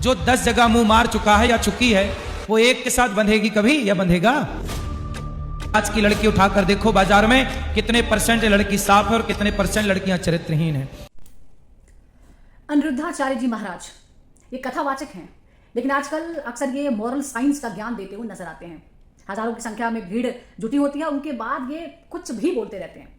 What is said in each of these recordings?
जो 10 जगह मुंह मार चुका है या चुकी है, वो एक के साथ बंधेगी कभी या बंधेगा? आज की लड़की उठाकर देखो बाजार में कितने परसेंट लड़की साफ है और कितने परसेंट लड़कियां चरित्रहीन है। अनिरुद्धाचार्य जी महाराज ये कथावाचक हैं, लेकिन आजकल अक्सर ये मॉरल साइंस का ज्ञान देते हुए नजर आते हैं। हजारों की संख्या में भीड़ जुटी होती है, उनके बाद ये कुछ भी बोलते रहते हैं।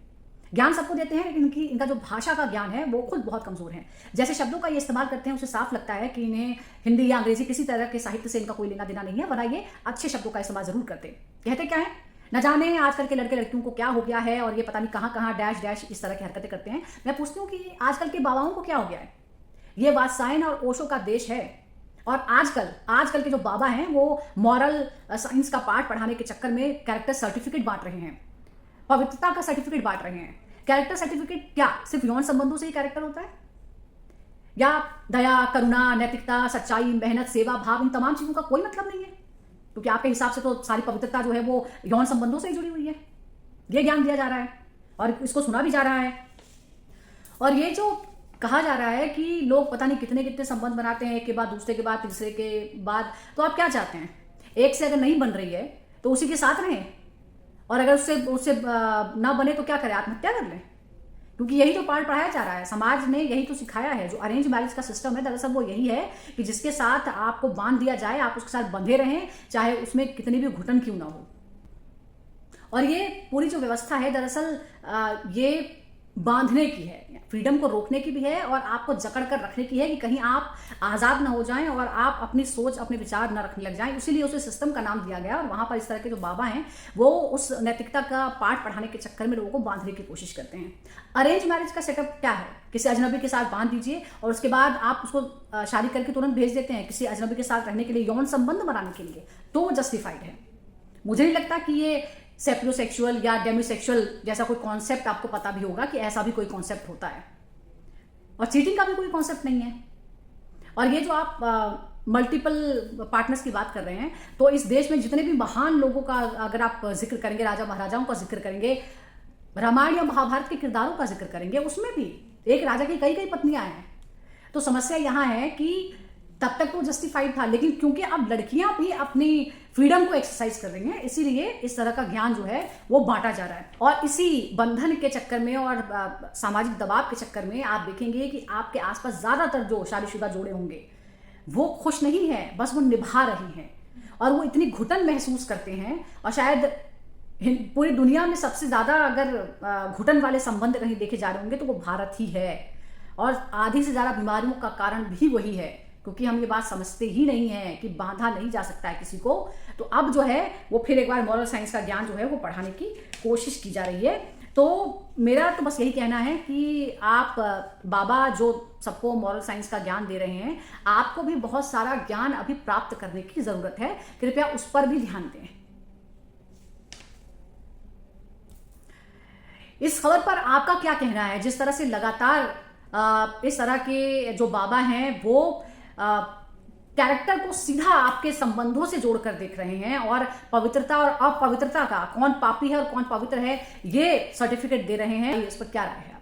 ज्ञान सबको देते हैं, लेकिन इनका जो भाषा का ज्ञान है वो खुद बहुत कमजोर है। जैसे शब्दों का ये इस्तेमाल करते हैं, उसे साफ लगता है कि इन्हें हिंदी या अंग्रेजी किसी तरह के साहित्य से इनका कोई लेना देना नहीं है, वरना ये अच्छे शब्दों का इस्तेमाल जरूर करते। कहते क्या है, न जाने आजकल के लड़के लड़कियों को क्या हो गया है, और ये पता नहीं कहाँ कहाँ डैश डैश इस तरह की हरकतें करते हैं। मैं पूछती हूँ कि आजकल के बाबाओं को क्या हो गया है? ये वात्सायन और ओशो का देश है, और आजकल के जो बाबा हैं वो मॉरल साइंस का पाठ पढ़ाने के चक्कर में कैरेक्टर सर्टिफिकेट बांट रहे हैं, पवित्रता का सर्टिफिकेट बांट रहे हैं। कैरेक्टर सर्टिफिकेट क्या सिर्फ यौन संबंधों से ही कैरेक्टर होता है? या दया, करुणा, नैतिकता, सच्चाई, मेहनत, सेवा भाव, इन तमाम चीजों का कोई मतलब नहीं है? क्योंकि आपके हिसाब से तो सारी पवित्रता जो है वो यौन संबंधों से ही जुड़ी हुई है। ये ज्ञान दिया जा रहा है और इसको सुना भी जा रहा है, और ये जो कहा जा रहा है कि लोग पता नहीं कितने कितने संबंध बनाते हैं, एक के बाद दूसरे के बाद तीसरे के बाद। तो आप क्या चाहते हैं? एक से अगर नहीं बन रही है तो उसी के साथ रहें, और अगर उससे ना बने तो क्या करें? आत्महत्या कर लें? क्योंकि यही तो पाठ पढ़ाया जा रहा है, समाज ने यही तो सिखाया है। जो अरेंज मैरिज का सिस्टम है दरअसल वो यही है कि जिसके साथ आपको बांध दिया जाए आप उसके साथ बंधे रहें, चाहे उसमें कितनी भी घुटन क्यों ना हो। और ये पूरी जो व्यवस्था है दरअसल ये बांधने की है, फ्रीडम को रोकने की भी है, और आपको जकड़ कर रखने की है कि कहीं आप आजाद ना हो जाएं और आप अपनी सोच, अपने विचार ना रखने लग जाएं। इसीलिए उसे सिस्टम का नाम दिया गया, और वहां पर इस तरह के जो बाबा हैं वो उस नैतिकता का पाठ पढ़ाने के चक्कर में लोगों को बांधने की कोशिश करते हैं। अरेंज मैरिज का सेटअप क्या है? किसी अजनबी के साथ बांध दीजिए और उसके बाद आप उसको शादी करके तुरंत भेज देते हैं किसी अजनबी के साथ रहने के लिए, यौन संबंध बनाने के लिए, तो वो जस्टिफाइड है। मुझे नहीं लगता कि ये सेप्रोसेक्सुअल या डेमिसेक्सुअल जैसा कोई कॉन्सेप्ट आपको पता भी होगा कि ऐसा भी कोई कॉन्सेप्ट होता है, और चीटिंग का भी कोई कॉन्सेप्ट नहीं है। और ये जो आप मल्टीपल पार्टनर्स की बात कर रहे हैं, तो इस देश में जितने भी महान लोगों का अगर आप जिक्र करेंगे, राजा महाराजाओं का जिक्र करेंगे, रामायण या महाभारत के किरदारों का जिक्र करेंगे, उसमें भी एक राजा की कई कई पत्नियां हैं। तो समस्या यहां है कि तब तक तो जस्टिफाइड था, लेकिन क्योंकि अब लड़कियां भी अपनी फ्रीडम को एक्सरसाइज कर रही हैं, इसीलिए इस तरह का ज्ञान जो है वो बांटा जा रहा है। और इसी बंधन के चक्कर में और सामाजिक दबाव के चक्कर में आप देखेंगे कि आपके आसपास ज्यादातर जो शादीशुदा जोड़े होंगे वो खुश नहीं है, बस वो निभा रही हैं, और वो इतनी घुटन महसूस करते हैं। और शायद पूरी दुनिया में सबसे ज्यादा अगर घुटन वाले संबंध कहीं देखे जा रहे होंगे तो वो भारत ही है, और आधी से ज्यादा बीमारियों का कारण भी वही है, क्योंकि हम ये बात समझते ही नहीं है कि बांधा नहीं जा सकता है किसी को। तो अब जो है वो फिर एक बार मॉरल साइंस का ज्ञान जो है वो पढ़ाने की कोशिश की जा रही है। तो मेरा तो बस यही कहना है कि आप बाबा जो सबको मॉरल साइंस का ज्ञान दे रहे हैं, आपको भी बहुत सारा ज्ञान अभी प्राप्त करने की जरूरत है, कृपया उस पर भी ध्यान दें। इस खबर पर आपका क्या कहना है? जिस तरह से लगातार इस तरह के जो बाबा हैं वो कैरेक्टर को सीधा आपके संबंधों से जोड़कर देख रहे हैं, और पवित्रता और अपवित्रता का, कौन पापी है और कौन पवित्र है, ये सर्टिफिकेट दे रहे हैं। इस पर क्या राय है?